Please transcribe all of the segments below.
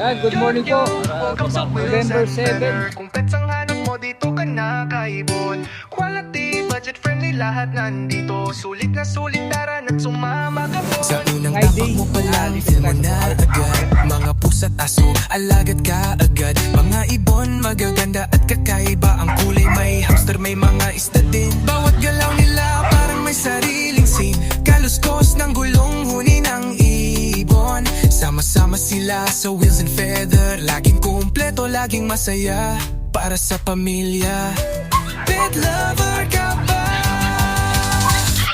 Yan, good morning po. November 7. Kung pets ang hanap mo, dito ka na kaibon. Quality, budget friendly, lahat nandito. Sulit na sulit, tara na't sumama ka po. Sa unang Friday. tapak mo pa lang, feel mo na agad. Mga pusa't aso, alagad ka agad. Mga ibon, magaganda at kakaiba. Ang kulay may hamster, may mga isda din. Bawat galaw nila parang may sariling scene. Kaluskos ng gulong huni ng ibon. Sama-sama sila sa wheels and feather. Laging kumpleto, laging masaya para sa pamilya. Pet lover ka ba?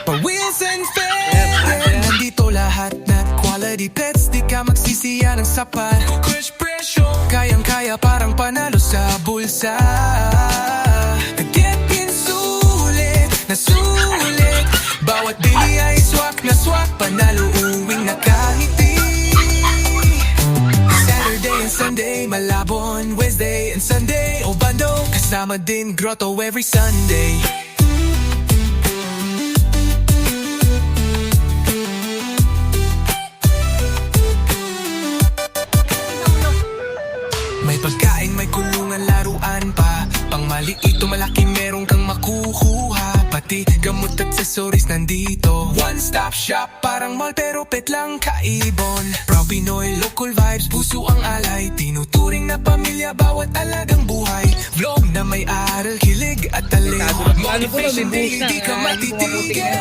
Pa-wheels and feather. Nandito lahat na quality pets. Di ka magsisiya ng sapat. Crush presyo, kayang-kaya parang panalo sa bulsa. Nag-get-in sulit na sulit. Bawat bili ay swak na swak. Panalo uwing nakangiti. Saturday and Sunday, Malabon. Wednesday and Sunday, Obando. Kasama din Grotto every Sunday. May pagkain, may kulungan, laruan pa. Pang maliit o malaki meron kang makukuha. Pati gamot at accessories nandito. One stop shop, parang mall pero pet lang kaibon. Proud Pinoy, local vibes, puso ang alay. Tinuturing na pamilya, bawat alagang buhay. Vlog na may aral, kilig at aliw. Motivation day, hindi ka matitigil.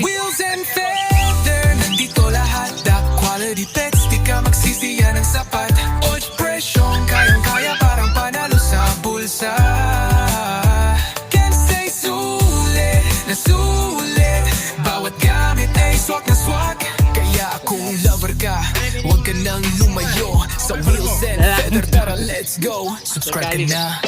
Wheels and feather, nandito lahat. The quality pets, di ka magsisiya ng sapat. Old presyon, kayang-kaya parang panalo sa bulsa. Can't say sulit na sulit. Bawat gamit ay swak na swak. Kaya kung lover ka, huwag ka nang lumayo. Sa wheels and feather, tara let's go. Subscribe ka na.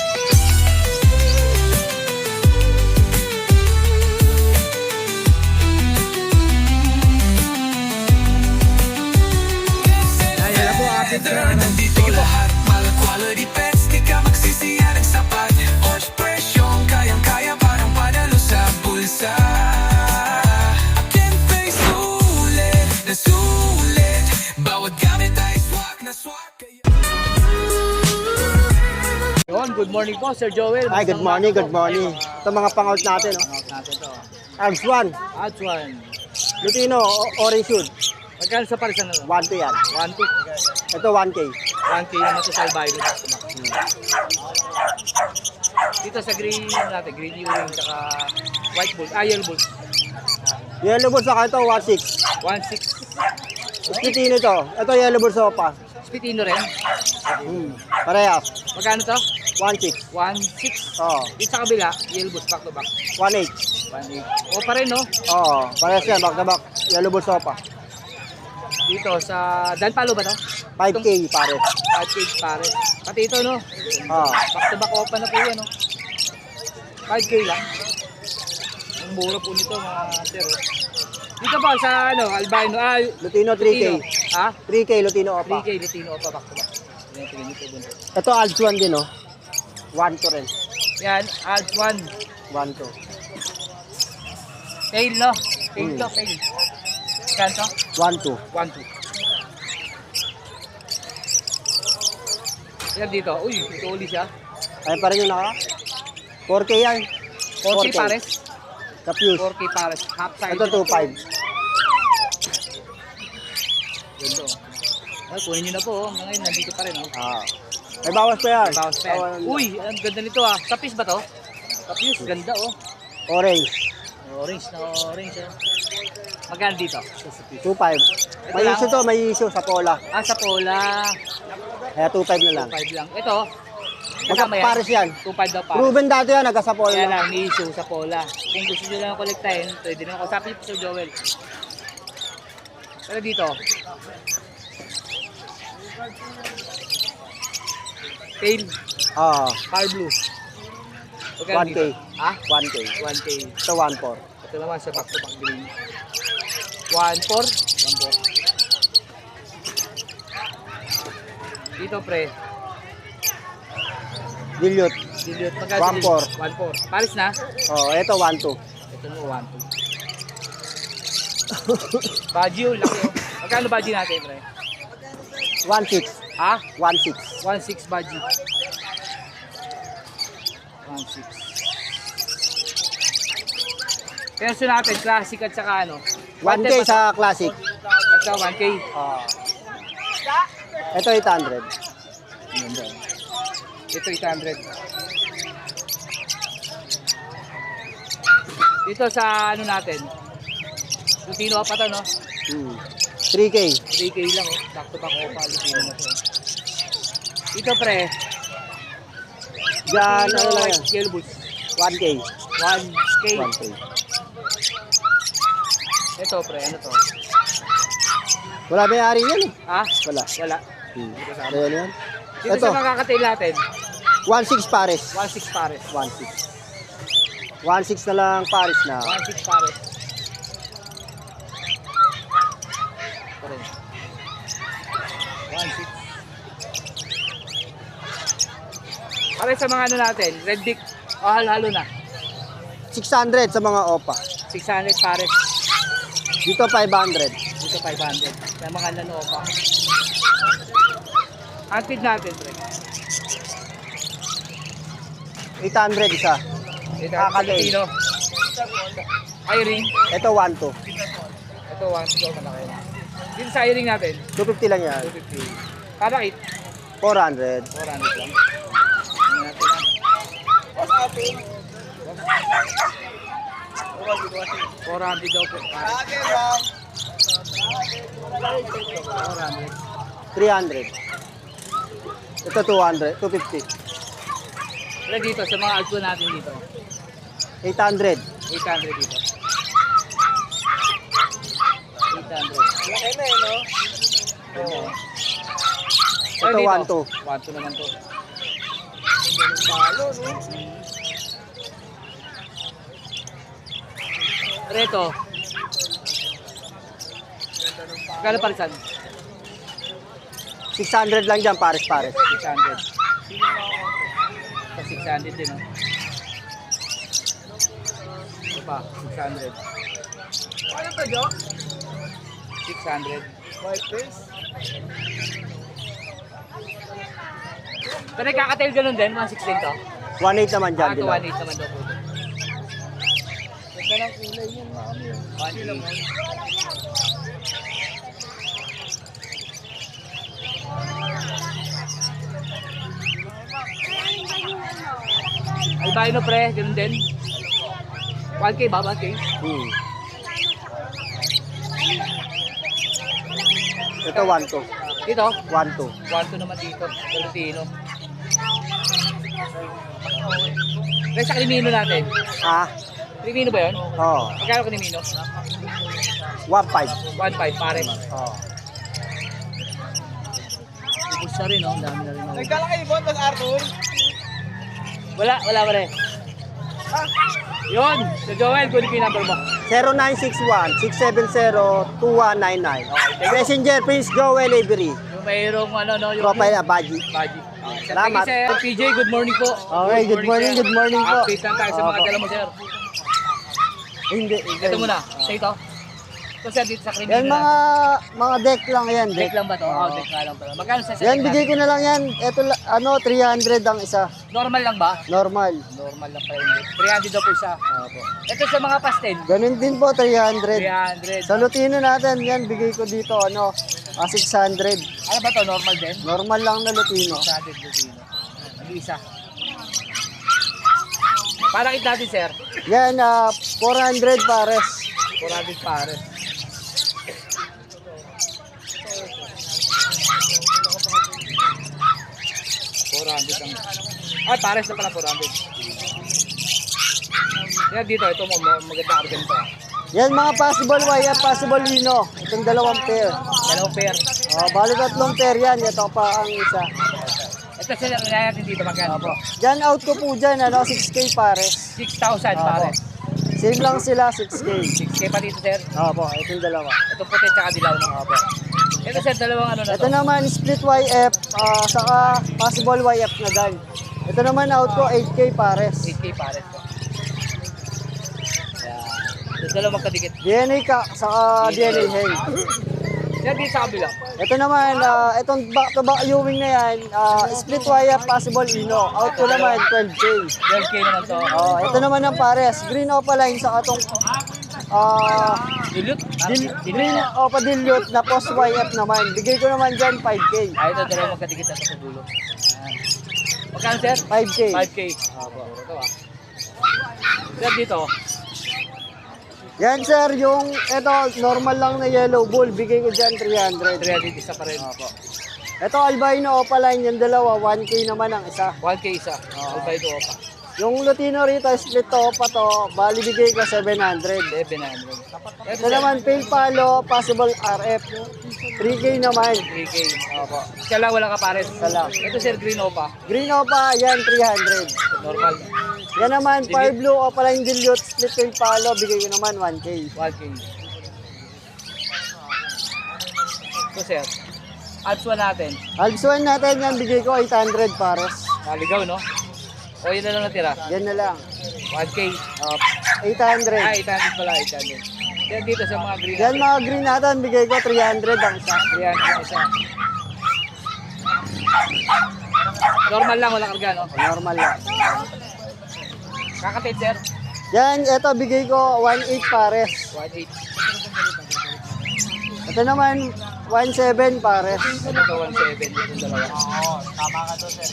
Nandito lahat, mga quality pets. Di ka magsisiya ng sapat. Old presyon, kayang-kaya parang panalo sa bulsa. Akin face sulit na sulit. Bawat gamit ay swak na swak. Yon, good morning po, Sir Joel. Hi, good morning, good morning. Ito mga pang-out natin, no? Natin to. Arms 1, Odds 1. Lutino, Orange Shoot. Magkano sa parisan na? 1 to yan. 1, 2. Ito 1K. 1K naman sa Salbayo. Dito sa green natin, green urine, tsaka white bull, yellow bull. Yellow Bulls saka ito 1.6. 1.6. Lutino ito. Ito Yellow Bulls Sopa. Spitino rin. Parehas. Magkano to? 1.6. 1.6. Oo. Dito sa kabila, yellow bull, back to back. 1.8. 1.8. O pa rin, no? Oo. Parehas yan, back to back. Yellow Bulls Sopa. Dito sa Danpalo ba to? 5K pare. 5K pare. Pati ito, no? Oo. Back to back open na po yan, no? 5K lang. Ang mura po nito, mga sir. Dito po sa ano, albino, Lutino 3K. Ha? 3K Lutino Opa. 3K Latino opa, back to back. Yan, tingnan nito bunto. Ito Alps 1 din, no? 1 to rin. Yan, Alps 1. 1 to. Tail, no? Tail to, tail. Kanto? 1 to. 1, 2. Yan dito. Uy, tuli siya. Ayun pa rin yung naka. 4K yan. 4K pares. Sa fuse. 4K pares. Half size. Ito 2.5. Ganito. Ay, kunin nyo na po. Ngayon, nandito pa rin. Oh. Ah. May bawas pa yan. Bawas pa yan. Uy, ang ganda nito ah. Tapis ba to? Tapis, ganda oh. Orange. Orange na orange ah. Magkano dito? 2.5. May lang. issue to, may issue sa Pola. Ah, sa Pola. Kaya 2.5 na lang. 5 lang. Ito, kasama yan. Magkapares yan. 2.5 daw pa. Proven dati yan, nagka sa Pola Kaya lang. lang, ni issue sa Pola. Kung gusto nyo lang kolektahin, pwede nyo kausapin po Sir Joel. Pero dito, tail, Ah, blue. 1K. Ha? 1K. 1K. Ito 1.4. Ito naman sa back to back green. 1.4. 1.4. Dito pre, Dilute. dilute. Magkano 1.4. 1.4. Paris na? Oh, ito 1.2. Ito mo 1.2. Badyo, laki oh. Magkano badyo natin pre? 1.6. Ha? 1.6. 1.6 budget. 1.6. Perso natin, classic at saka ano. 1K sa classic. Ito, 1K. Ito 800. Ito, 800. Dito sa ano natin. Lutino pa to, no? 3K. 3K lang, oh. Sakto pa ko pa, Lutino na to. Ito, pre. Diyan, Lutino ano lang yan? white yellow boots. 1K. 1K. 1K. Ito, pre, ano to? Wala may-ari yan eh. Ah? Wala. Wala. Ayan yan. Dito Ito, sa makakatail natin, 1.6 pares. 1.6 pares. 1.6. 1.6 na lang pares na. 1.6 pares. Ito rin. 1.6. Pare sa mga ano natin, red dick, halo-halo na. 600 sa mga OPA. 600 pares. Dito 500. Dito 500. Sa mga lano pa. Antid natin, pre. 800 isa. Ito, Kakatail. Filipino. Iring. Ito 1.2. Ito, 1 malaki. Dito sa iring natin, 250 lang yan. 250. Parakit, 400. 400 lang. Tingnan natin, ah. 400 daw po. 400. 300. Ito 200. 250. Pero dito, sa mga alto natin dito, 800. 800 dito. 800. Laki na no? Oo. Ito 1.2. 1.2 naman to. Pero ito, magkano parisan? 600 lang dyan, pares-pares. 600. Sa 600 din, oh. Ito pa, 600. Ano pa, Jo? 600. White face? Pero kakatail ganun din, 1.6 din to. 1.8 naman dyan. Ito, dilaw. 1.8 naman daw po. Ganda ng kulay yun, mami. 1.8. Albino pre, ganun din. 1K ba? 1K? Ito 1.2. Dito? 1.2. 1-2 naman dito. Filipino. Kaya sa Crimino natin. Ha? Crimino ba yun? Oo. Magkano Crimino? 1.5. 1.5 pare. Oo. Ubus na rin, oh. Ang dami na rin. Nagkala kayo ibon, Boss Arthur? Wala pare. Yun, sa Joel, kunin ko yung number mo. 0961-670-2199. Messenger, Prince Joel Avery. Yung mayroong ano, no, yung Profile na, Baji. Baji. Salamat. Sir PJ, good morning po. Okay, good morning, sir. good morning po. Update lang tayo sa mga Opo. dala mo, sir. Hindi. Ito muna, sa ito. Ito sir, dito sa Crimino. Yan mga deck lang yan. Deck lang ba to? Oo, deck nga lang pala. Magkano sa Yan, bigay ko na lang yan. Ito, 300 ang isa. Normal lang ba? Normal. Normal lang pala yun. 300 daw po isa. Ito sa mga pastel. Ganun din po, 300. 300. Sa Lutino natin, yan, bigay ko dito, 600. Ano ba to? Normal din? Normal lang na Lutino. 600 Lutino. Mag-isa. Parakit natin, sir. Yan, 400 pares. 400 pares. Ang... Ay, pares na pala 400. Yan dito, ito mo, maganda ka ganito. Yan, mga possible wire, possible wino. Itong 2 pair. Dalawang pair. Bali 3 pair yan. Ito pa ang isa. Ito sila natin dito magkano po? Dyan, out ko po dyan, 6K pares. 6,000 pares. Same lang sila, 6K. 6K pa dito, sir. Opo, itong 2. Ito puti tsaka dilaw ng Opo. Ito sir, dalawang ano na Ito to. naman, split YF, saka possible YF na gun. Ito naman, out ko, 8K pares. 8K pares po. Yan. Ito dalawang magkadikit. DNA ka, saka DNA hang. Yan dito sa kabila. Ito naman, itong back-to-back Ewing na yan, split wire possible ino. Out ko naman, 12K. 12K naman to. Ito naman ang pares. Green opaline sa katong Dilute? green opa dilute na post YF naman. Bigay ko naman dyan 5K. Ay, ito dalawa magkadikit na sa dulo. Ayan. Magkano sir? 5K. 5K. Ito Sir dito. Yan sir, yung ito normal lang na yellow bull, bigay ko dyan 300. 300 isa pa rin. Ito albino opaline, yung dalawa, 1K naman ang isa. 1K isa. Albay ito pa. Yung Lutino rito, split to opa to, bali bigay ko 700. 700. Ito naman pale palo, possible RF. 3K naman. 3K. Opo. Siya lang wala ka pares. Isa lang. Ito sir, green opa. Green opa, yan 300. Normal. Yan naman, fire blue opaline dilute, split pale palo, bigay ko naman 1K. 1K. Ito sir. Alps 1 natin. Alps 1 natin yan, bigay ko 800 pares. Naligaw no? O yun na lang natira. Yan na lang. 1K. 800. Ay, 800 pala. 800. Yan dito sa mga green. Yan mga green natin, bigay ko 300 ang isa. 300 isa. Normal lang, wala karga no? Normal lang. Kakapit sir. Yan, eto bigay ko 1.8 pares. 1.8. Ito naman 1.7 pares. Ito 1.7. Yung dalawa. Oo, tama ka doon sir.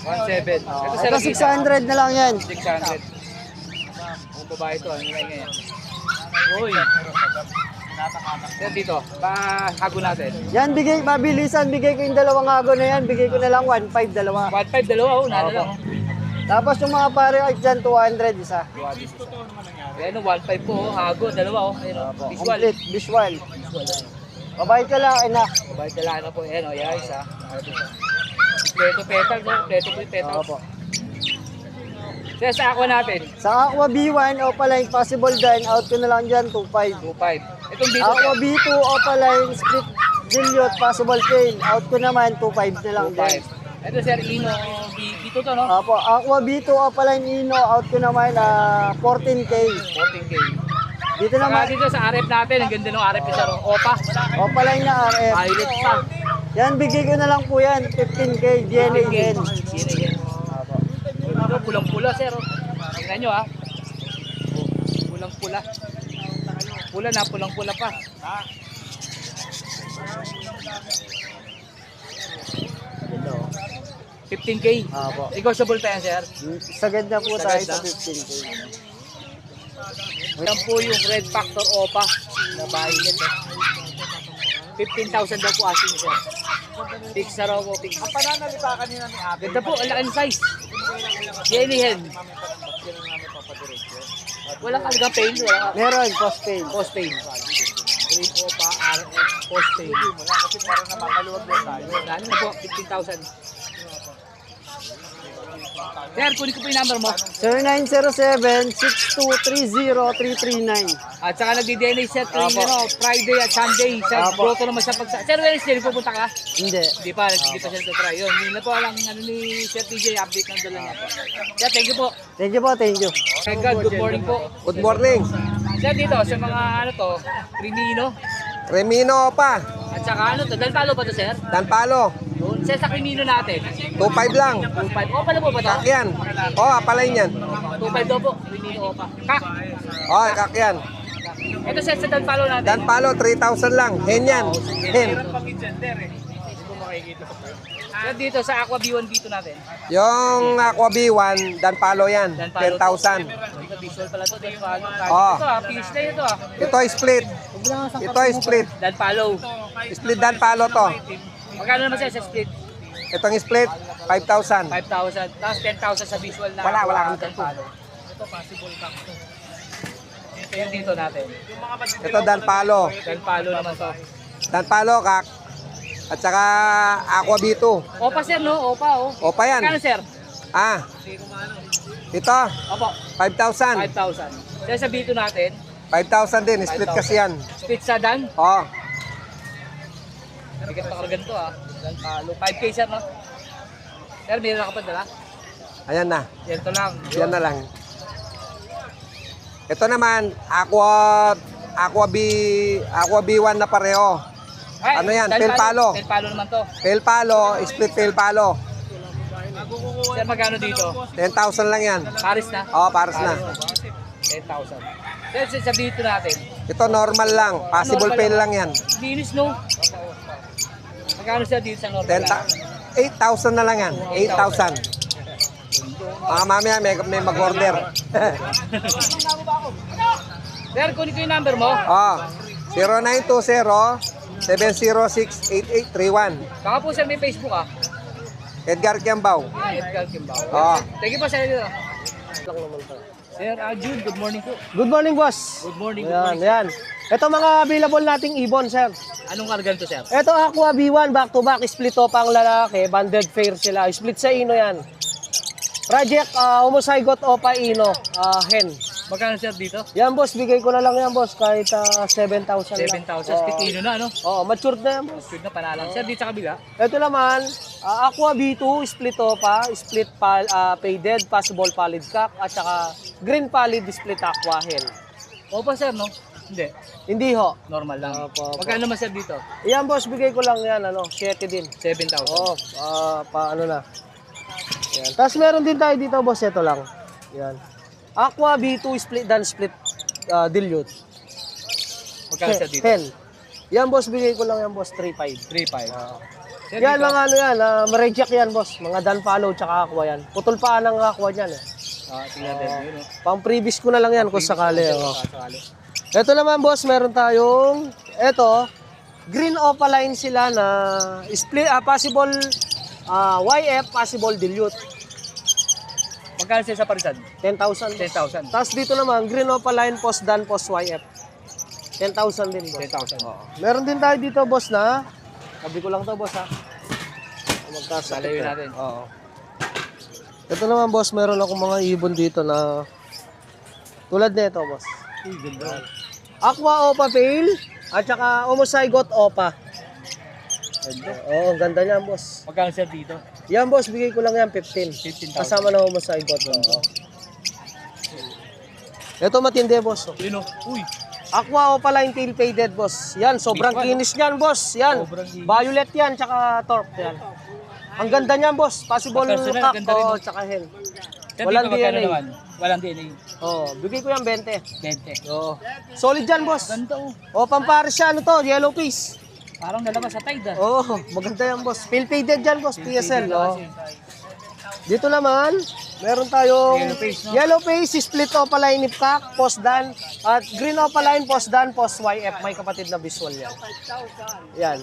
1.7. Ito sir. Ito 600 na lang yan. 600. Kung babae ito, ano na ngayon? Uy. Sir dito, hago natin. Yan, bigay, mabilisan, bigay ko yung dalawang hago na yan, bigay ko na lang 1.5 dalawa. 1.5 dalawa, oh, nala lang. Tapos yung mga pare ay dyan, 200 isa. Ayan, 1.5 po, oh, hago, dalawa, oh. Ayan, oh, visual. Complete, visual. Babayad ka lang, ina. Babae dala na po, ayan, oh, yan, isa. Pleto petal, no? Pleto po yung petal. Opo. Sir, sa aqua natin, Sa Aqua B1, opaline, possible dine, out ko na lang dyan, 2.5. 2.5. Itong dito, Aqua B2, opaline, split dilute, possible cane, out ko naman, 2.5 na lang din. 2.5. Ito sir, Ino, dito to, no? Opo, Aqua B2, opaline, ino, out ko naman, 14K. 14K. Dito Saka naman, dito sa RF natin, ang ganda ng RF ni sir, oh. Opa. opaline na RF. Pilot pa. Yan, bigay ko na lang po yan, 15K, DNA din. Sino yan? Ito, pulang-pula, sir. Oh. Tingnan nyo, ha. Pulang-pula. Pula na, pulang-pula pa. Ito. 15K. Opo. Negotiable pa yan, sir. Sagad na po tayo Sagad sa na. 15K. Yan po yung Red Factor OPA na violet. 15,000 daw po asin, sir. Fix na raw po, fix. Ang pananalita kanina ni Ate. Ganda po, ang laki ng size. Jenny Hen. Walang alga pain, wala. Meron, post paid. Post pain. Green OPA, RF, post pain. Kasi parang namamaluwag na tayo. Lalo na po, 15,000. Sir, kunin ko po yung number mo. 0907-6230-339. At saka nagdi-DNA set tuwing Apo. Friday at Sunday. Sa Apo. broto naman sa pagsa. Sir, Wednesday, pupunta ka? Hindi. Hindi pa siya nagtatry. Yun na po lang ano ni Sir TJ, update ng dala niya. Sir, thank you po. Thank you po, thank you. Thank God, good morning po. Good morning. Sir, dito sa mga ano to, Crimino. Remino pa. At saka ano to, Dalpalo ba to, sir? Danpalo. Yun. Sir, sa Crimino natin. 2.5 lang. 2.5. O, pala po ba to? Kakyan. Oh, apalay niyan. 2.5 daw po. Crimino o pa. Kak. Oh, kakyan. Ito sir, sa Dalpalo natin. Danpalo 3,000 lang. Hen yan. Hen. Sir, dito sa Aqua B1, B2 natin. Yung Aqua B1, Danpalo yan. Danpalo. 10,000. Ito, visual pala to, Dalpalo. Oh. Ito fierce na ito ah. Ito split. Ito split. Dalpalo. Split Danpalo to. Magkano naman sir sa split? Itong split, 5,000. 5,000. Tapos 10,000 sa visual na. Wala kami Dalpalo. Ito possible ka. Ito yung dito natin. Ito Danpalo. Dalpalo naman to. Danpalo, kak. At saka Aqua B2. Opa sir no? Opa oh. Opa yan. Magkano sir? Ah. Ito, Opo. 5,000. 5,000. Sir sa B2 natin. 5,000 din. Split kasi yan. Split sa Dan. Oh. Bigat pa kargan to ah. Dalpalo. 5K sir no? Sir, meron ako pa dala? Ayan na. Yan to lang. Yan na lang. Ito naman, Aqua Aqua B1 na pareho. Ay, Ano yan? tail Tail palo. Tail palo naman to. Tail palo, split tail palo. Sir, magkano dito? 10,000 lang yan. Paris na? Oo, pares na. 10,000. Sir, sabihin ito natin. Ito normal lang. Possible Normal fail lang. lang yan. Linis, no? Magkano siya dito sa normal? 8,000 na lang yan. 8,000. Mga mamaya may mag-order. Sir, kunin ko yung number mo. Oh, 0920-706-8831. Baka po sir, may Facebook ah. Edgar Kiambao. Edgar Kimbao. Oo. Thank you po sir. Sir June, good morning po. Good morning, boss. Good morning, good Ayan, morning. ayan. Ito mga available nating ibon, sir. Anong kargan to sir? Ito Aqua B1, back-to-back, split opa ang lalaki, banded fair sila. Split sa ino yan. Project Homozygote Opa Ino, hen. Magkano sir dito? Yan, boss, bigay ko na lang yan, boss, kahit 7,000 lang. 7,000. Spitino na, ano? Oo, matured na yan, boss. Sweet na panalang. Sir, dito sa kabila. Ito naman, Aqua B2, split opa, split faded, possible pallid cock, at saka green pallid split aqua hen. Opa sir, no? Hindi. Hindi ho. Normal lang. Opo, opo. Magkano naman sir dito? Yan, boss, bigay ko lang yan, 7 din. 7,000. Oo, paano na. Yan. Tapos meron din tayo dito, boss, ito lang. Yan. Aqua B2 split dan split dilute. Magkano sir dito? Hen. Yan, boss, bigay ko lang yan, boss, 3.5. 3,500. Sir, Yan, dito? mga ano yan, ma-reject yan, boss. Mga dan follow tsaka aqua yan. Putol pa ng aqua niyan, eh. Tingnan din. Yun, no? Pang previous ko na lang yan kung sakali. Oh. Sakali. Ito naman, boss, meron tayong, green opaline sila na split, possible YF, possible dilute. Magkano sir sa parisan? 10,000. 10,000. Tapos dito naman, green opaline, post dan, post YF. 10,000 din, boss. 10,000. Meron din tayo dito, boss, na, sabi ko lang to, boss, ha. Magkasakit. Lalayo natin. Oo. Ito naman, boss, meron akong mga ibon dito na, tulad nito, boss. Aqua Opa Pale, at saka Homozygote Opa. Oo, ang ganda niyan, boss. Magkano sir dito? Yan, boss, bigay ko lang yan 15. 15,000. Kasama na Homozygote. Oo. Ito matindi, boss. Yun, no? Uy. Aqua Opaline Tail Faded, boss. Yan, sobrang Big one, kinis niyan, boss. Yan, Sobrang kinis. violet yan, tsaka torp yan. Ang ganda niyan, boss. Possible Personal, cock, ganda rin, no? tsaka hen. Sir, Walang dito magkano DNA. naman? Walang DNA. Oh, bigay ko yan 20. 20. Oo. Solid yan, boss. Ganda oh. O, pampares siya, ano to, yellow face. Parang nalabas sa tide ah. Oo, maganda yan, boss. Tail faded yan, boss, PSL. Oh. Dito naman, meron tayong Yellow face, no? yellow face, split opaline nip cock, post dan, at green opaline, post dan, post YF. May kapatid na visual yan. Yan.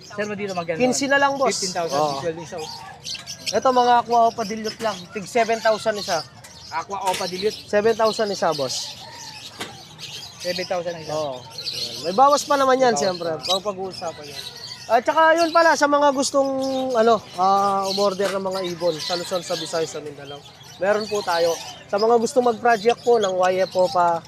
Sir, mo dito magkano? 15 na lang, boss. 15,000. Oo. Visual isa oh. Ito, mga aqua opa dilute lang. Tig 7,000 isa. Aqua Opa Dilute. 7,000 isa, boss. 7,000 ang isa. Oo. May bawas pa naman yan, siyempre. Pag-uusapan yan. At saka yun pala, sa mga gustong umorder ng mga ibon sa Luzon, sa Visayas, sa Mindanao. Meron po tayo. Sa mga gustong mag-project po ng YF Opa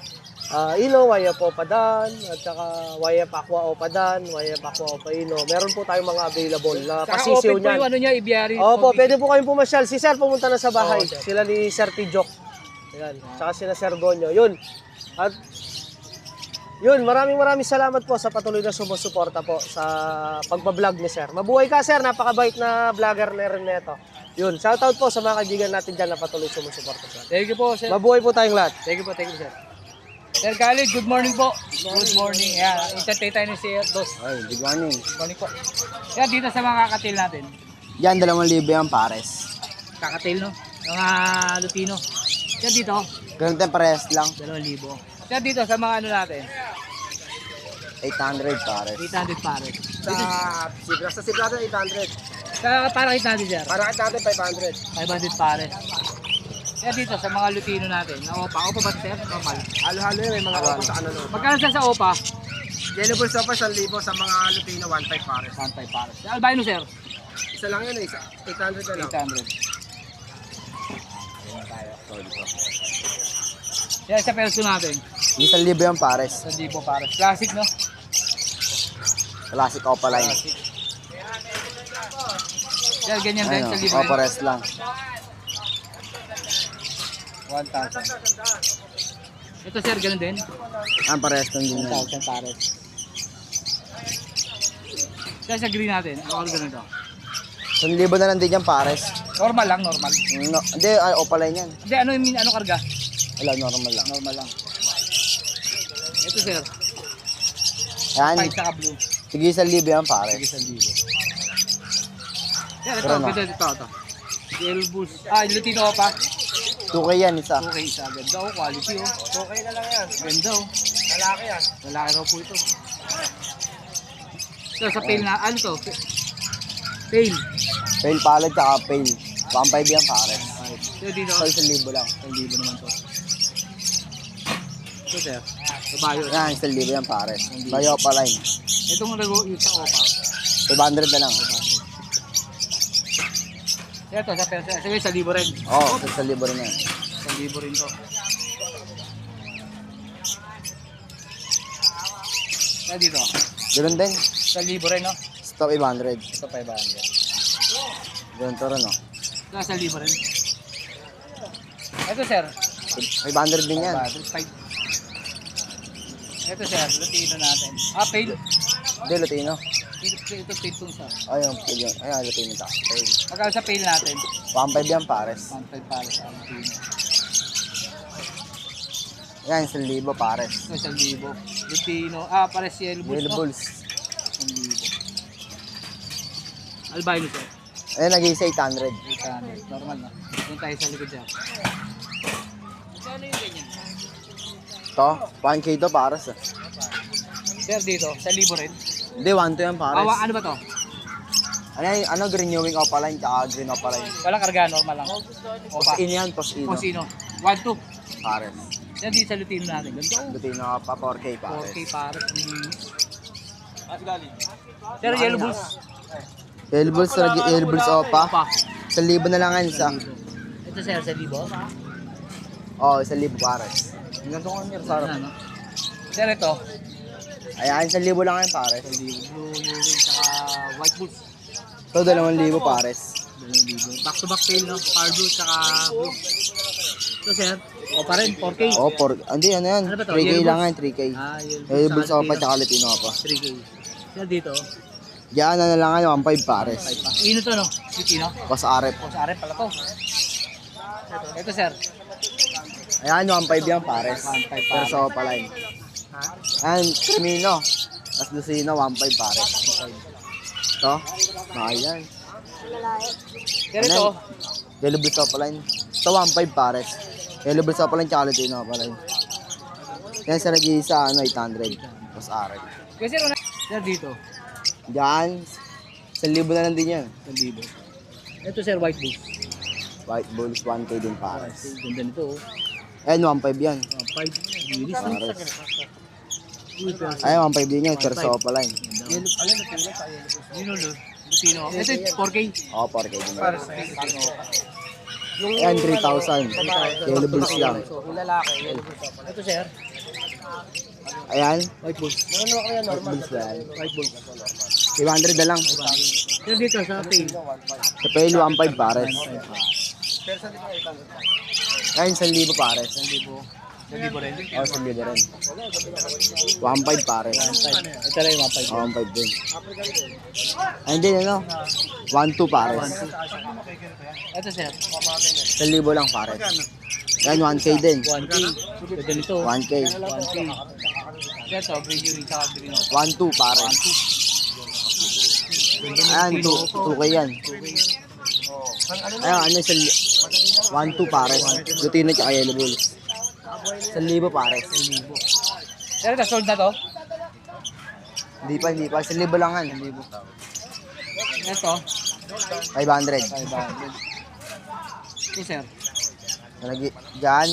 Ino, YF Opa Dan, at saka YF Aqua Opa Dan, YF Aqua Opa Ino. Meron po tayong mga available na Saka pasisiw open po niyan. yung ano niya, ibiari. Opo, pwede po kayong pumasyal. Si Sir pumunta na sa bahay. Oo, sir. Sila ni Sir Tijok. Ayan. Tsaka sila Sir Gonyo. Yun. At yun, maraming salamat po sa patuloy na sumusuporta po sa pagbablog ni Sir. Mabuhay ka, Sir. Napakabait na vlogger na rin neto. Yun, shoutout po sa mga kaibigan natin dyan na patuloy sumusuporta, Sir. Thank you po, sir. Mabuhay po tayong lahat. Thank you po, sir. Sir Khalid, good morning po. Good morning. Yan, entertain tayo ni Sir Dos. Ay, good morning. Good morning po. Yan, dito sa mga kakatil natin. Yan, 2,000 yung pares. Kakatil, no? Mga Lutino. Yan dito, Ganun din pares lang. 2,000. Yan dito sa mga ano natin, 800 pares. 800 pare. Sa Sibrado, 800. Sa parakit natin, sir, Para natin, 500. 500 pare. Yan dito sa mga Lutino natin. Na Opa. Opa ba, sir? Normal. Halo-halo yun, may mga opo sa ano. Magkano sir sa Opa? Yellow Bulls Opa, 1,000 sa mga Lutino, 1,500 pares. 1,500 pare. Sa albino, sir? Isa lang yun, 800 na lang. 800. Yan sa perso natin. Yung 1,000 yung pares. 1,000 pare. Classic, no? Classic Opaline. Yan, ganyan din Ano, sa libre. pares lang. 1,000. Ito sir, ganun din. Ang parehas lang din yan. 1,000 pares. Kaya sa green natin, ano ganun to? 1,000 na lang din yan pares. Normal lang, normal. No, hindi, opaline yan. Hindi, ano karga? Wala, normal lang. Normal lang. Ito sir, Yan, white saka blue. sige 1,000 yan pares. Sige, 1,000. Yan, ito, Pero ano? ito. Yellow Bulls. Lutino pa. 2K yan isa. Okay, isa. Ganda oh, quality oh. Okay na lang yan. Ganda oh. Lalaki yan. Lalaki raw po ito. Ito, sa pail na, ano to? Pail. Fail palad tsaka fail. 1,500 yan pares. Ito dito. So 1,000 lang. 1,000 naman to. Ito sir. Kabayo. Yan, 1,000 yan pares. Bayo opaline. Itong yung sa opa. 500 na lang. Ito, sa persa. Sige, 1,000 rin. Oo, 1,000 rin yan. 1,000 rin to. Kaya dito. Ganun din. 1,000 rin, no? Stop 500. Ito, 500. Ganun to rin, no? Ito, 1,000 rin. Ito, sir. 500 din yan. 5. Ito, sir. Lutino natin. Pail. Hindi, Lutino. Ito, pail itong sa. Ayun, yun. Ayun, Lutino ta. Fail. Magkano sa pail natin? 1,500 yan pares. 1,500 para sa Lutino. Yan, 1,000 pares. Ito, 1,000. Lutino. Pares Yellow Bulls. Yellow no? Bulls. 1,000. Albino, sir. Ayun, nag-isa 800. 800. Normal na. Doon tayo sa likod, sir. To, 1K to pares. Sir, dito, 1,000 rin. Hindi, 1 to yan pares. Ano ba to? Ano, renewing opaline tsaka green opaline. Walang karga, normal lang. Opa. Post-in yan, post-in. Kung sino? 1, 2. Pares. Yan dito sa Lutino natin. Ganito. Lutino pa 4K pares. 4K para. Sir, Yellow Bulls. Yellow Bulls opa. 1,000 na lang yan isa. Ito, sir, 1,000. Oo, 1,000 pares. Ganito ko nga sarap. Ano? Sir, ito. Ayan, 1,000 lang yan pares. 1,000. Blue, Ewing, saka White Bulls. Ito, 2,000 pares. 2,000. Back to back tail, no? Power Blue, saka Blue. Ito, sir. O pa rin, 4K. Oo, hindi, ano yan? Ano ba to? 3K Yellow lang Bulls? yan, 3K. Yellow Yellow Bulls opa tsaka Lutino pa. 3K. Sir, dito. Diyan na lang yan, 1,500 pares. Ino to, no? Lutino. Pas arep. O, sa arep pala to. Ito, sir. Ayan, 1,500 yan pares. 1,500 Pero sa opaline. Ayan, Camino. Tapos Lucino, 1,500 pares. Ito, mahal yan. Sir, ito. Yellow Bulls opaline. Ito, 1,500 pares. Yellow Bulls opaline tsaka Lutino opaline. Yan sa nag-iisa, 800. Pas arep. Kasi sir, dito. Diyan, 1,000 na lang din yan. 1,000. Ito, sir, White Bulls. White Bulls, 1K din pares. Ganda nito, oh. Ayan, 1,500 yan. 5. Bilis, no? Pares. Uy, pero Ayan, 1,500 din yan, pero sa opaline. Yellow, alin na tulad sa Yellow Bulls? Yun, no? Lutino. Ito, 4K. Oo, 4K din yan. Lutino. Ayan, 3,000. Yellow Bulls lang. So, yung lalaki, Yellow Bulls. Ito, sir. Ayan, White Bulls. White Bulls yan. White Bulls. 500 na lang. Sir, dito, sa tail. Sa pail, 1,500 pares. Ayan, 1,000 pares. 1,000. 1,000 rin. Oo, 1,000 rin. 1,500 pares. Ito rin, 1,500. Oo, 1,500 din. Ayun din, ano? 1,200 pares. Ito, sir. 1,000 lang pares. Ayan, 1K din. 1K. Ito nito. 1K. 1K. Ito, green Ewing, saka green. 1,200 pares. Ayan, 2K yan. Ayan, ano, 1,200 pares. Lutino tsaka Yellow Bulls. 1,000 pares. Sir, ito, sold na to? Hindi pa. 1,000 lang yan. Ito, 500. 500. Ito, sir. Diyan,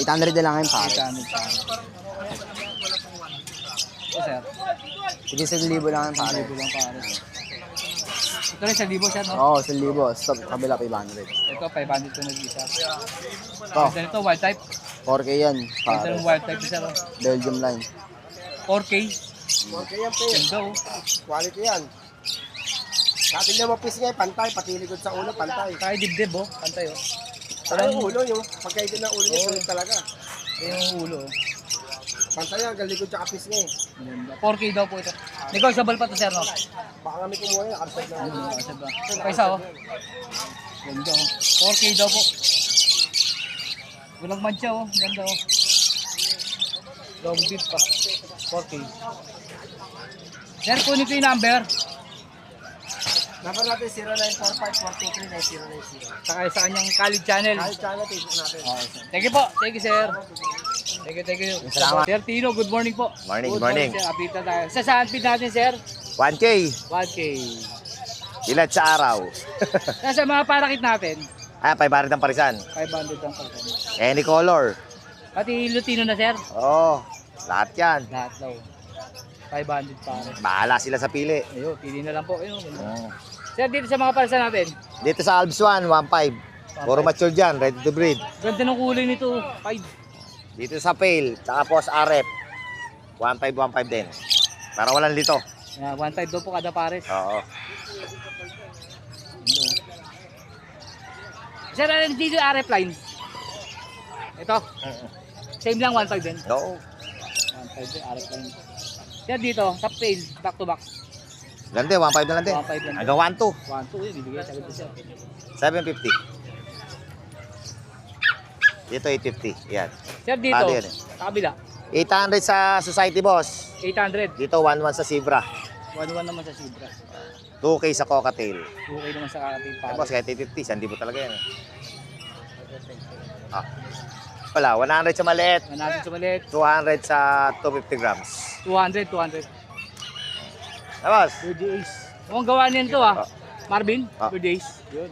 800 na lang yan pares. 800 pa. Ito, sir. Sige, 1,000 lang yan pares. 1,000 lang pare. Ito rin, 1,000, sir, no? Oo, 1,000. Stop, kabila 500. Ito, 500 ito nag-isa. Ito, Ito nito, wild type. 4K yan. Ito Pares. ng wild type, sir. Belgium line. 4K. Okay yan, pe. Ganda, oh. Quality yan. Dati niya mapis nga, pantay. Pati likod sa ulo, pantay. Tayo dibdib, oh. Pantay, oh. Saka yung ulo, yung pagkaito ng ulo niya, sulit talaga. Ito yung ulo. Oh. Pantaya, galikod tsaka pisngi. Maganda. 4K daw po ito. Negotiable pa to sir, no? Baka kami kumuha yun, nakasad na. Kasad ba? Paisa oh. Ganda oh. 4K daw po. Walang mancha oh. Ganda oh. Long beat pa. 4K. Sir, kunin ko yung number. Number natin 0945-423-9090. Saka sa kanyang college channel. Kahit channel, Facebook natin. Thank you po. Thank you, sir. Thank you. Salamat. Sir Tino, good morning po. Morning, Good morning. Sir, update na tayo. Sa saan feed natin, sir? 1K. 1K. Ilan sa araw? Sa mga parakit natin, 500 ang parisan. 500 ang pagkakas. Any color. Pati Lutino na, sir? Oo. Lahat yan. Lahat daw. 500 pare. Bahala sila sa pili. Ayun, pili na lang po. Ayun. Oo. Sir, dito sa mga palsa natin, Dito sa Alps 1, 1.5. Puro mature dyan, ready to breed. ganda ng kulay nito. 5. Dito sa Pale, tapos RF, 1.5, 1.5 din. Para walang lito. 1.5 daw po kada pares. Oo. Sir, ano dito yung RF line? Ito. Same lang, 1.5 din. Oo. 1.5 din, RF line. Sir, dito, top tail, back to back. Ganda, 1.5 na lang din. 1.5 lang. Hanggang 1.2. 1.2 yun, ibigay sa ganda sir. 750. Dito 850. Yan. Sir, dito, Pwede yan eh. sa kabila, 800 sa Society Boss. 800. Dito 1.1 sa Zebra. 1.1 naman sa Sibra. 2K sa Cocktail. Okay naman sa kakating Ay, boss, pares. kahit 850, sandi po talaga yan. Ah. Wala, 100 sa maliit. Manapin sa maliit, 200 sa 250 grams. 200, 200. Tapos, 2 days. Mukhang gawa niyan to ah. Marvin, Ah. 2 days. Yun.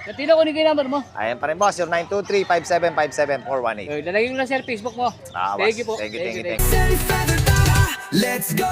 Natino ko yung number mo. ayan pa rin boss, yung 923-5757-418. Lalagay ko na sir Facebook mo. Ah, boss. Thank you po. Thank you. Let's go!